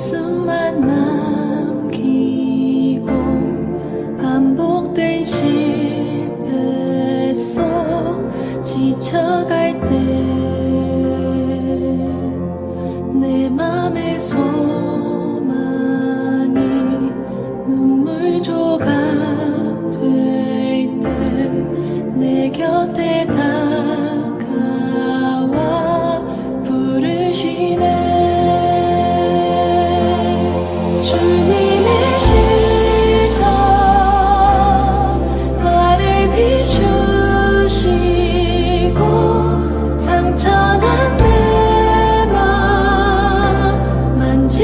한숨만 남기고 반복된 실패 속 지쳐갈 때 내 맘의 소망이 눈물 조각 될 때 내 곁에 다가와 부르시네. 주님의 시선 나를 비추시고 상처난 내 맘 만지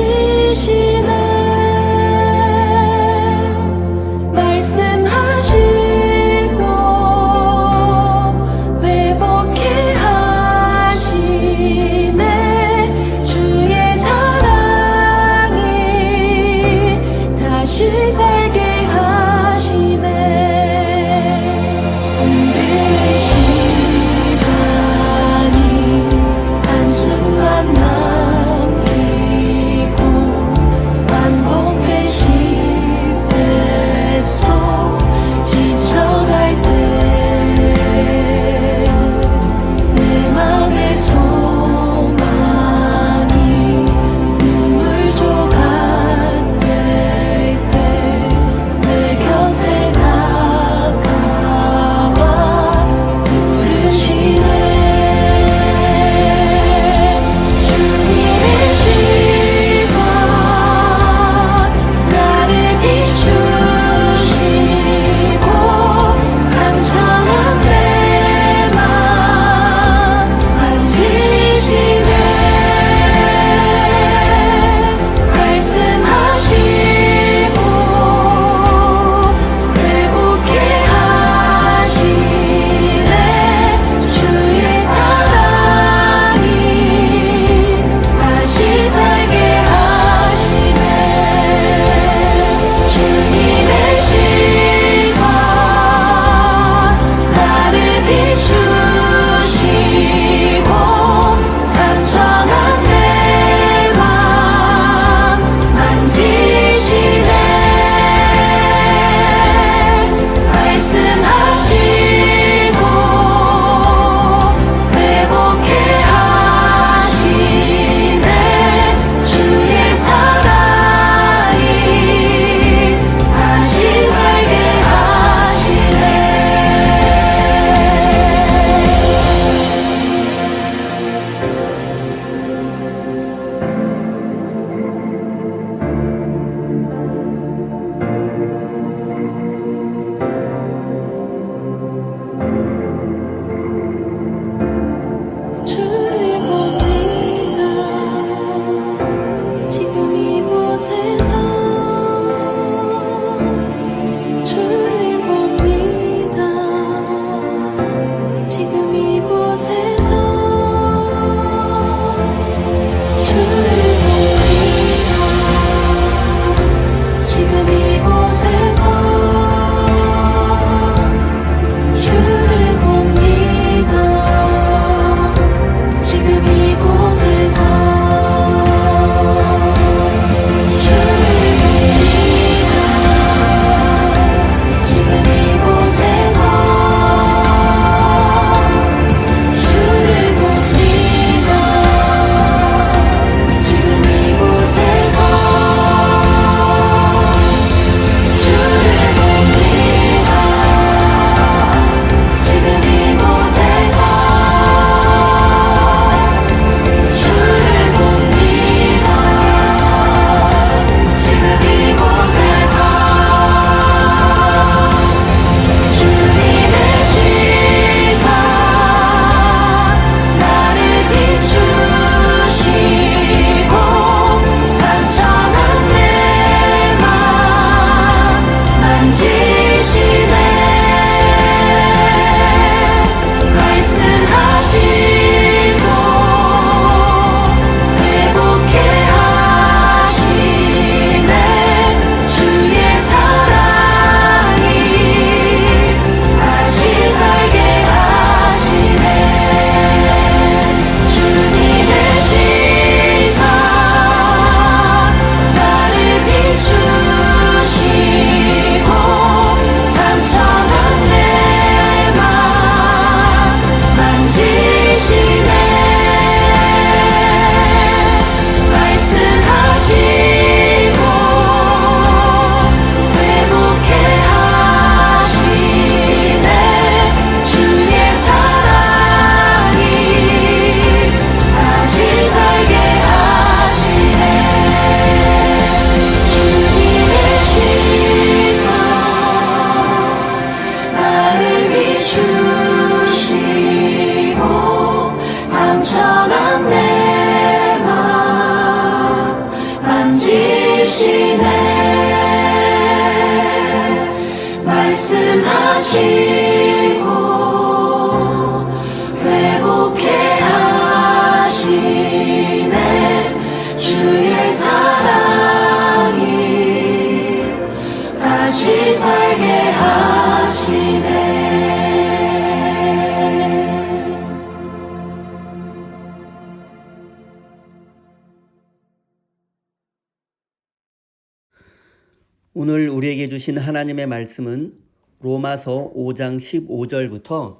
오늘 우리에게 주신 하나님의 말씀은 로마서 5장 15절부터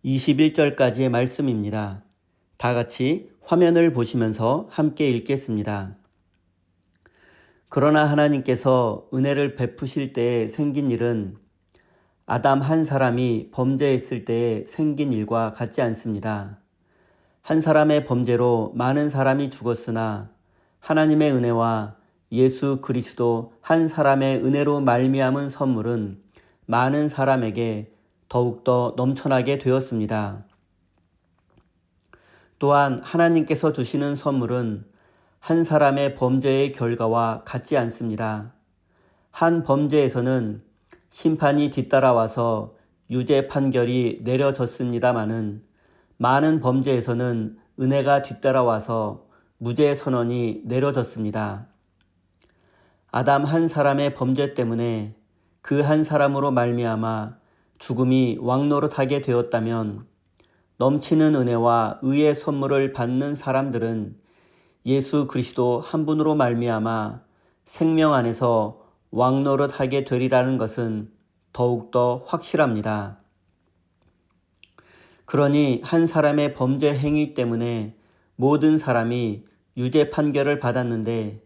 21절까지의 말씀입니다. 다 같이 화면을 보시면서 함께 읽겠습니다. 그러나 하나님께서 은혜를 베푸실 때에 생긴 일은 아담 한 사람이 범죄했을 때에 생긴 일과 같지 않습니다. 한 사람의 범죄로 많은 사람이 죽었으나 하나님의 은혜와 예수 그리스도 한 사람의 은혜로 말미암은 선물은 많은 사람에게 더욱더 넘쳐나게 되었습니다. 또한 하나님께서 주시는 선물은 한 사람의 범죄의 결과와 같지 않습니다. 한 범죄에서는 심판이 뒤따라와서 유죄 판결이 내려졌습니다마는 많은 범죄에서는 은혜가 뒤따라와서 무죄 선언이 내려졌습니다. 아담 한 사람의 범죄 때문에 그 한 사람으로 말미암아 죽음이 왕노릇하게 되었다면 넘치는 은혜와 의의 선물을 받는 사람들은 예수 그리스도 한 분으로 말미암아 생명 안에서 왕노릇하게 되리라는 것은 더욱더 확실합니다. 그러니 한 사람의 범죄 행위 때문에 모든 사람이 유죄 판결을 받았는데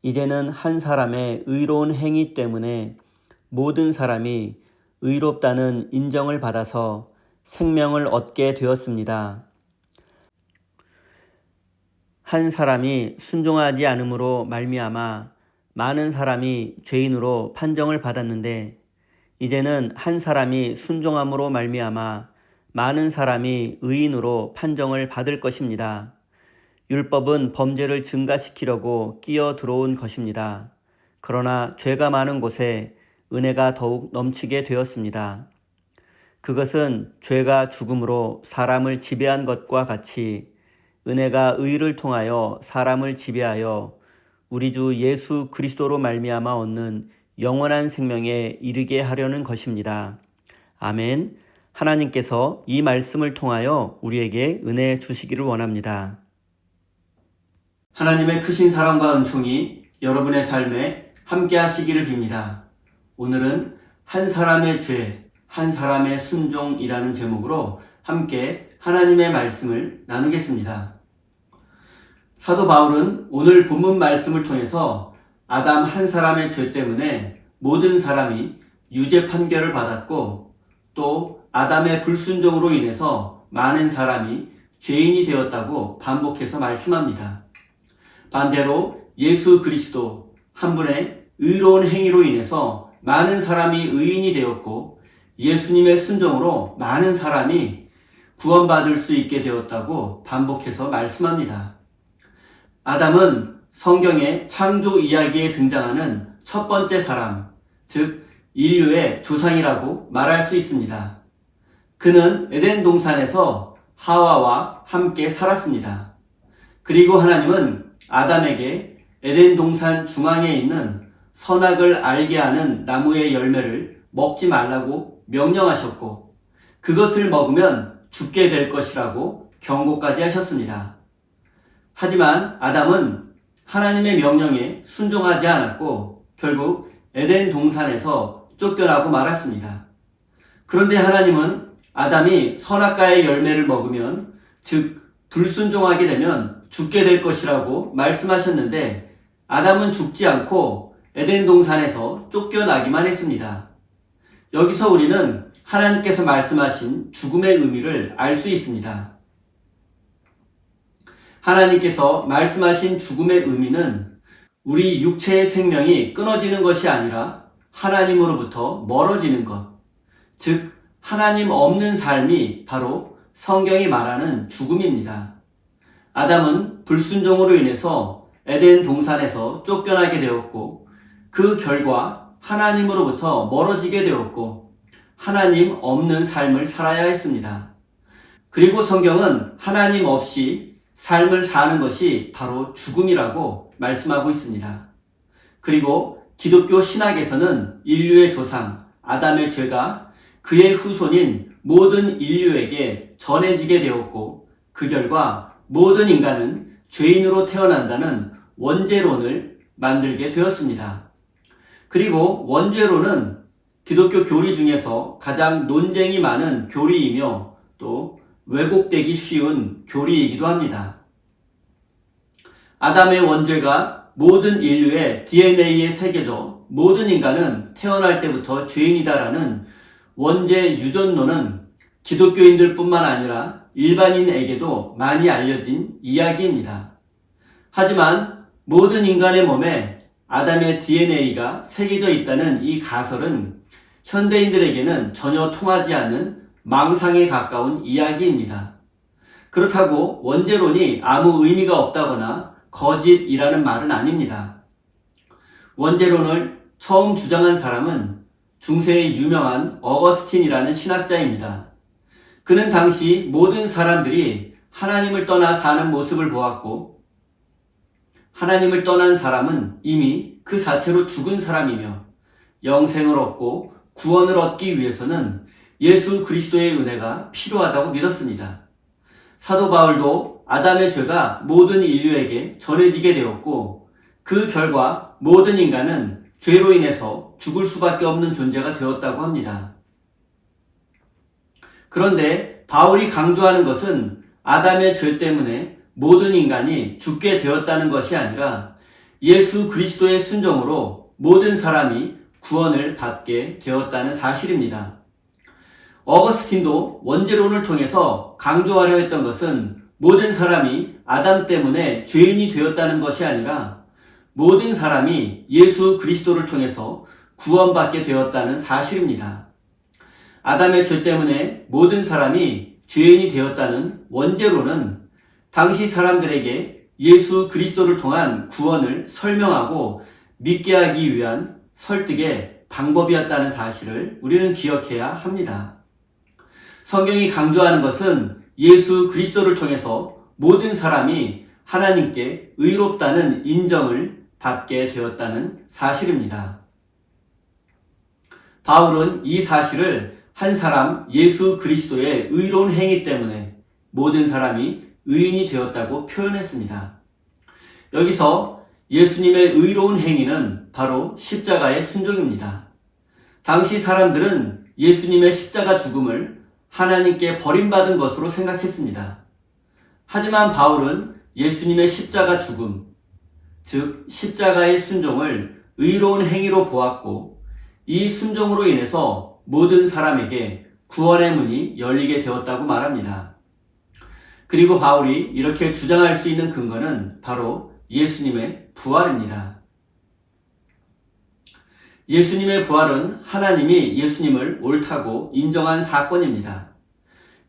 이제는 한 사람의 의로운 행위 때문에 모든 사람이 의롭다는 인정을 받아서 생명을 얻게 되었습니다. 한 사람이 순종하지 않음으로 말미암아 많은 사람이 죄인으로 판정을 받았는데 이제는 한 사람이 순종함으로 말미암아 많은 사람이 의인으로 판정을 받을 것입니다. 율법은 범죄를 증가시키려고 끼어 들어온 것입니다. 그러나 죄가 많은 곳에 은혜가 더욱 넘치게 되었습니다. 그것은 죄가 죽음으로 사람을 지배한 것과 같이 은혜가 의를 통하여 사람을 지배하여 우리 주 예수 그리스도로 말미암아 얻는 영원한 생명에 이르게 하려는 것입니다. 아멘. 하나님께서 이 말씀을 통하여 우리에게 은혜 주시기를 원합니다. 하나님의 크신 사랑과 은총이 여러분의 삶에 함께 하시기를 빕니다. 오늘은 한 사람의 죄, 한 사람의 순종이라는 제목으로 함께 하나님의 말씀을 나누겠습니다. 사도 바울은 오늘 본문 말씀을 통해서 아담 한 사람의 죄 때문에 모든 사람이 유죄 판결을 받았고 또 아담의 불순종으로 인해서 많은 사람이 죄인이 되었다고 반복해서 말씀합니다. 반대로 예수 그리스도 한 분의 의로운 행위로 인해서 많은 사람이 의인이 되었고 예수님의 순종으로 많은 사람이 구원받을 수 있게 되었다고 반복해서 말씀합니다. 아담은 성경의 창조 이야기에 등장하는 첫 번째 사람, 즉 인류의 조상이라고 말할 수 있습니다. 그는 에덴 동산에서 하와와 함께 살았습니다. 그리고 하나님은 아담에게 에덴 동산 중앙에 있는 선악을 알게 하는 나무의 열매를 먹지 말라고 명령하셨고 그것을 먹으면 죽게 될 것이라고 경고까지 하셨습니다. 하지만 아담은 하나님의 명령에 순종하지 않았고 결국 에덴 동산에서 쫓겨나고 말았습니다. 그런데 하나님은 아담이 선악과의 열매를 먹으면 즉 불순종하게 되면 죽게 될 것이라고 말씀하셨는데 아담은 죽지 않고 에덴 동산에서 쫓겨나기만 했습니다. 여기서 우리는 하나님께서 말씀하신 죽음의 의미를 알 수 있습니다. 하나님께서 말씀하신 죽음의 의미는 우리 육체의 생명이 끊어지는 것이 아니라 하나님으로부터 멀어지는 것, 즉 하나님 없는 삶이 바로 성경이 말하는 죽음입니다. 아담은 불순종으로 인해서 에덴 동산에서 쫓겨나게 되었고 그 결과 하나님으로부터 멀어지게 되었고 하나님 없는 삶을 살아야 했습니다. 그리고 성경은 하나님 없이 삶을 사는 것이 바로 죽음이라고 말씀하고 있습니다. 그리고 기독교 신학에서는 인류의 조상 아담의 죄가 그의 후손인 모든 인류에게 전해지게 되었고 그 결과 모든 인간은 죄인으로 태어난다는 원죄론을 만들게 되었습니다. 그리고 원죄로는 기독교 교리 중에서 가장 논쟁이 많은 교리이며 또 왜곡되기 쉬운 교리이기도 합니다. 아담의 원죄가 모든 인류의 DNA에 새겨져 모든 인간은 태어날 때부터 죄인이다라는 원죄 유전론은 기독교인들 뿐만 아니라 일반인에게도 많이 알려진 이야기입니다. 하지만 모든 인간의 몸에 아담의 DNA가 새겨져 있다는 이 가설은 현대인들에게는 전혀 통하지 않는 망상에 가까운 이야기입니다. 그렇다고 원죄론이 아무 의미가 없다거나 거짓이라는 말은 아닙니다. 원죄론을 처음 주장한 사람은 중세의 유명한 어거스틴이라는 신학자입니다. 그는 당시 모든 사람들이 하나님을 떠나 사는 모습을 보았고 하나님을 떠난 사람은 이미 그 자체로 죽은 사람이며 영생을 얻고 구원을 얻기 위해서는 예수 그리스도의 은혜가 필요하다고 믿었습니다. 사도 바울도 아담의 죄가 모든 인류에게 전해지게 되었고 그 결과 모든 인간은 죄로 인해서 죽을 수밖에 없는 존재가 되었다고 합니다. 그런데 바울이 강조하는 것은 아담의 죄 때문에 모든 인간이 죽게 되었다는 것이 아니라 예수 그리스도의 순종으로 모든 사람이 구원을 받게 되었다는 사실입니다. 어거스틴도 원죄론을 통해서 강조하려 했던 것은 모든 사람이 아담 때문에 죄인이 되었다는 것이 아니라 모든 사람이 예수 그리스도를 통해서 구원받게 되었다는 사실입니다. 아담의 죄 때문에 모든 사람이 죄인이 되었다는 원죄론은 당시 사람들에게 예수 그리스도를 통한 구원을 설명하고 믿게 하기 위한 설득의 방법이었다는 사실을 우리는 기억해야 합니다. 성경이 강조하는 것은 예수 그리스도를 통해서 모든 사람이 하나님께 의롭다는 인정을 받게 되었다는 사실입니다. 바울은 이 사실을 한 사람 예수 그리스도의 의로운 행위 때문에 모든 사람이 의인이 되었다고 표현했습니다. 여기서 예수님의 의로운 행위는 바로 십자가의 순종입니다. 당시 사람들은 예수님의 십자가 죽음을 하나님께 버림받은 것으로 생각했습니다. 하지만 바울은 예수님의 십자가 죽음, 즉 십자가의 순종을 의로운 행위로 보았고 이 순종으로 인해서 모든 사람에게 구원의 문이 열리게 되었다고 말합니다. 그리고 바울이 이렇게 주장할 수 있는 근거는 바로 예수님의 부활입니다. 예수님의 부활은 하나님이 예수님을 옳다고 인정한 사건입니다.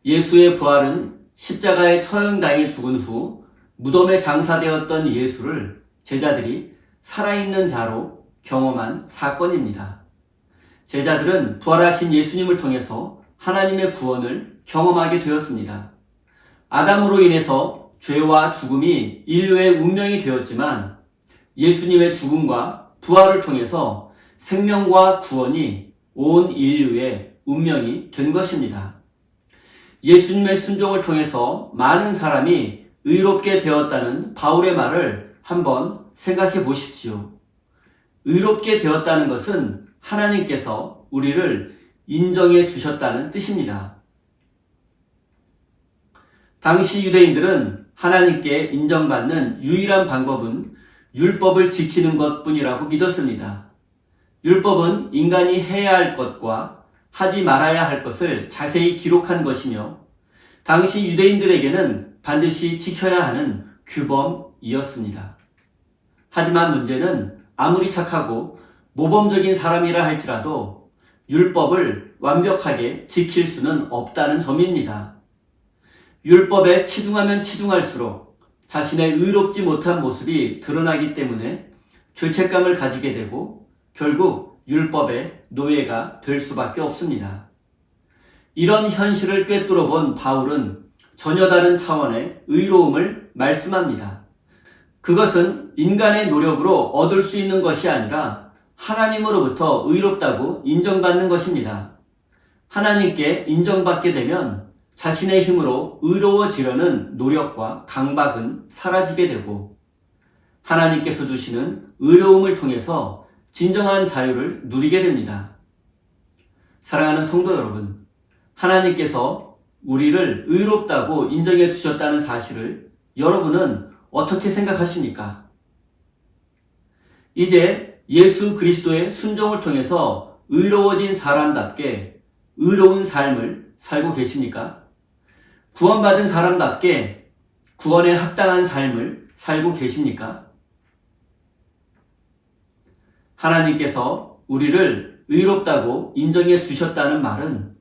예수의 부활은 십자가에 처형당해 죽은 후 무덤에 장사되었던 예수를 제자들이 살아있는 자로 경험한 사건입니다. 제자들은 부활하신 예수님을 통해서 하나님의 구원을 경험하게 되었습니다. 아담으로 인해서 죄와 죽음이 인류의 운명이 되었지만 예수님의 죽음과 부활을 통해서 생명과 구원이 온 인류의 운명이 된 것입니다. 예수님의 순종을 통해서 많은 사람이 의롭게 되었다는 바울의 말을 한번 생각해 보십시오. 의롭게 되었다는 것은 하나님께서 우리를 인정해 주셨다는 뜻입니다. 당시 유대인들은 하나님께 인정받는 유일한 방법은 율법을 지키는 것뿐이라고 믿었습니다. 율법은 인간이 해야 할 것과 하지 말아야 할 것을 자세히 기록한 것이며 당시 유대인들에게는 반드시 지켜야 하는 규범이었습니다. 하지만 문제는 아무리 착하고 모범적인 사람이라 할지라도 율법을 완벽하게 지킬 수는 없다는 점입니다. 율법에 치중하면 치중할수록 자신의 의롭지 못한 모습이 드러나기 때문에 죄책감을 가지게 되고 결국 율법의 노예가 될 수밖에 없습니다. 이런 현실을 꿰뚫어 본 바울은 전혀 다른 차원의 의로움을 말씀합니다. 그것은 인간의 노력으로 얻을 수 있는 것이 아니라 하나님으로부터 의롭다고 인정받는 것입니다. 하나님께 인정받게 되면 자신의 힘으로 의로워지려는 노력과 강박은 사라지게 되고 하나님께서 주시는 의로움을 통해서 진정한 자유를 누리게 됩니다. 사랑하는 성도 여러분, 하나님께서 우리를 의롭다고 인정해 주셨다는 사실을 여러분은 어떻게 생각하십니까? 이제 예수 그리스도의 순종을 통해서 의로워진 사람답게 의로운 삶을 살고 계십니까? 구원받은 사람답게 구원에 합당한 삶을 살고 계십니까? 하나님께서 우리를 의롭다고 인정해 주셨다는 말은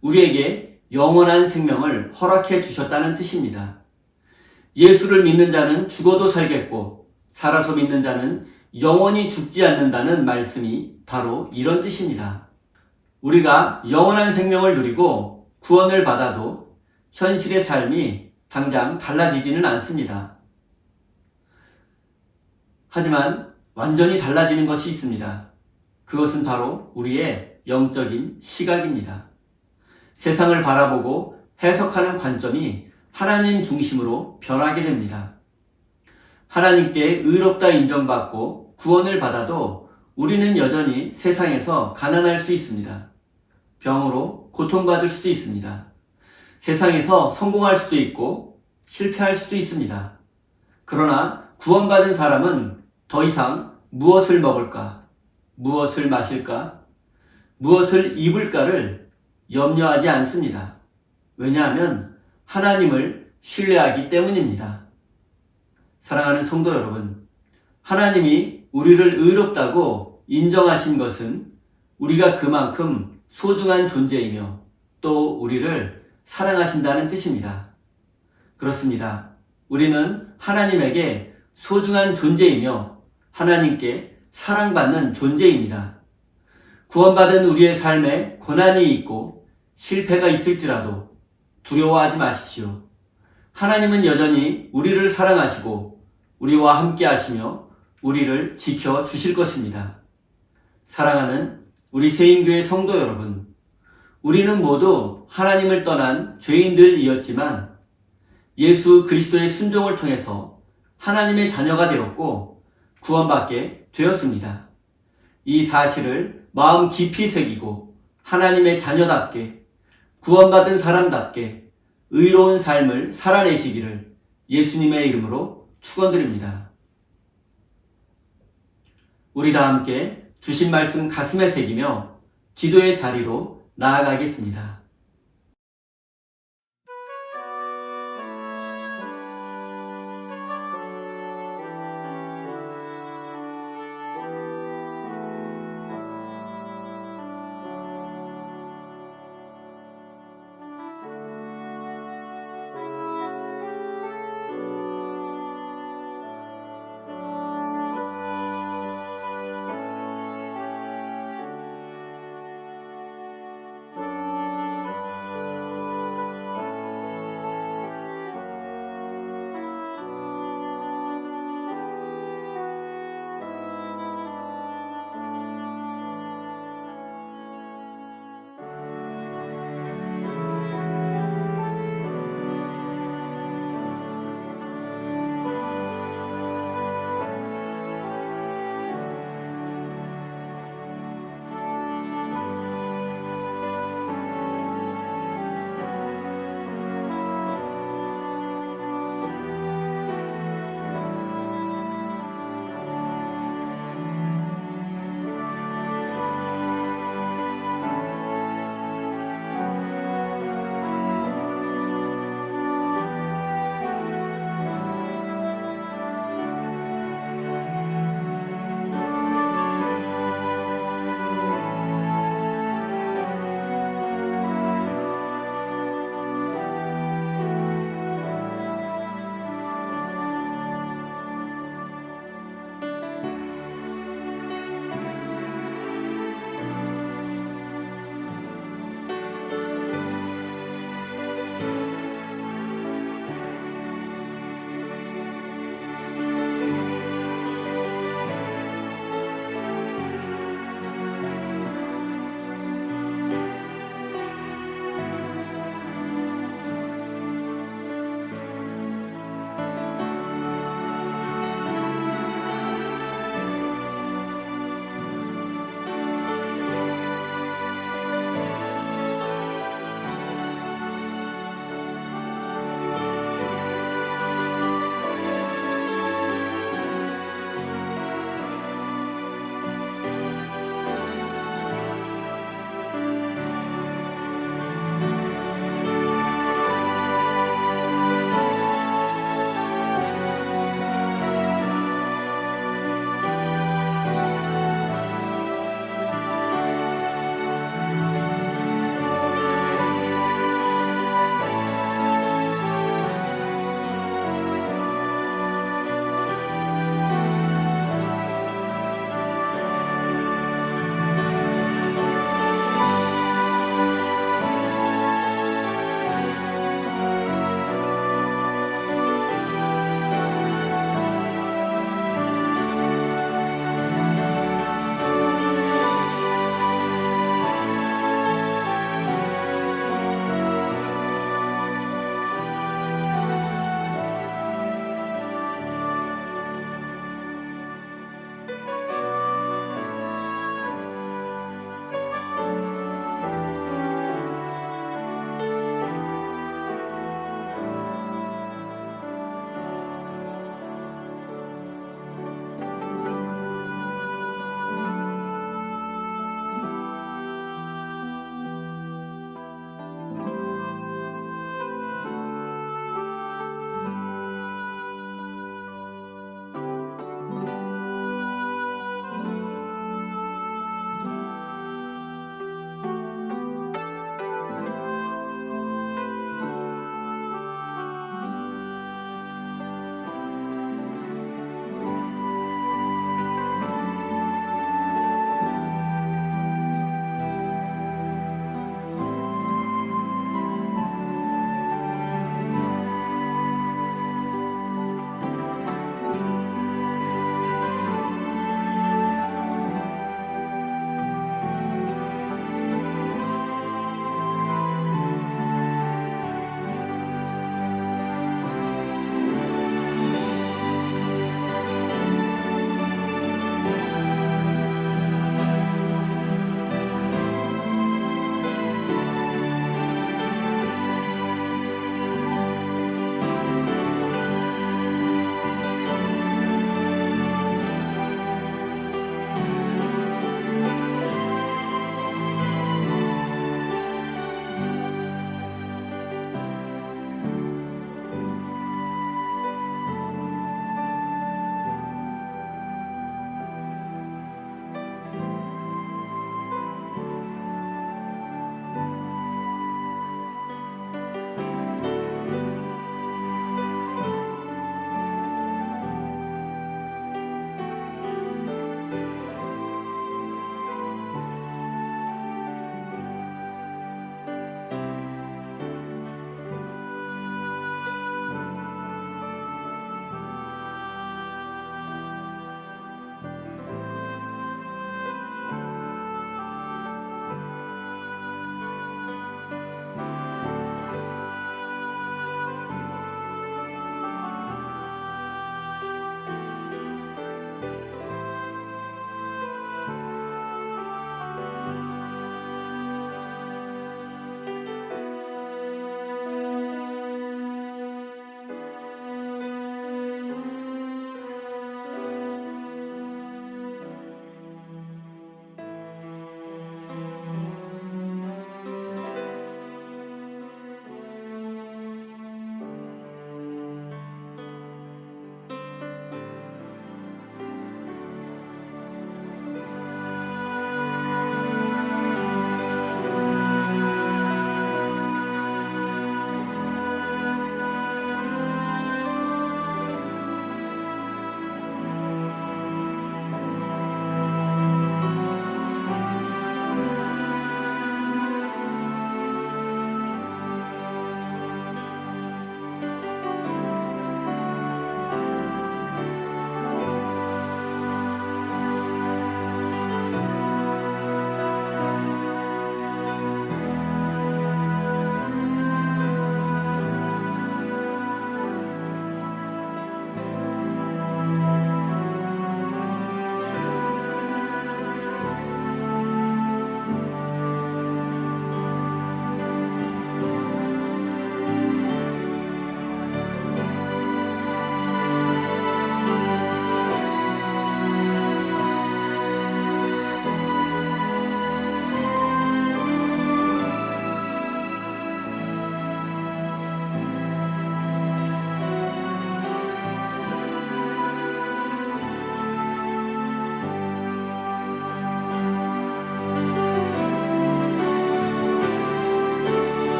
우리에게 영원한 생명을 허락해 주셨다는 뜻입니다. 예수를 믿는 자는 죽어도 살겠고 살아서 믿는 자는 영원히 죽지 않는다는 말씀이 바로 이런 뜻입니다. 우리가 영원한 생명을 누리고 구원을 받아도 현실의 삶이 당장 달라지지는 않습니다. 하지만 완전히 달라지는 것이 있습니다. 그것은 바로 우리의 영적인 시각입니다. 세상을 바라보고 해석하는 관점이 하나님 중심으로 변하게 됩니다. 하나님께 의롭다 인정받고 구원을 받아도 우리는 여전히 세상에서 가난할 수 있습니다. 병으로 고통받을 수도 있습니다. 세상에서 성공할 수도 있고 실패할 수도 있습니다. 그러나 구원받은 사람은 더 이상 무엇을 먹을까, 무엇을 마실까, 무엇을 입을까를 염려하지 않습니다. 왜냐하면 하나님을 신뢰하기 때문입니다. 사랑하는 성도 여러분, 하나님이 우리를 의롭다고 인정하신 것은 우리가 그만큼 소중한 존재이며 또 우리를 사랑하신다는 뜻입니다. 그렇습니다. 우리는 하나님에게 소중한 존재이며 하나님께 사랑받는 존재입니다. 구원받은 우리의 삶에 고난이 있고 실패가 있을지라도 두려워하지 마십시오. 하나님은 여전히 우리를 사랑하시고 우리와 함께 하시며 우리를 지켜주실 것입니다. 사랑하는 우리 세인교회 성도 여러분, 우리는 모두 하나님을 떠난 죄인들이었지만 예수 그리스도의 순종을 통해서 하나님의 자녀가 되었고 구원받게 되었습니다. 이 사실을 마음 깊이 새기고 하나님의 자녀답게 구원받은 사람답게 의로운 삶을 살아내시기를 예수님의 이름으로 축원드립니다. 우리 다 함께 주신 말씀 가슴에 새기며 기도의 자리로 나아가겠습니다.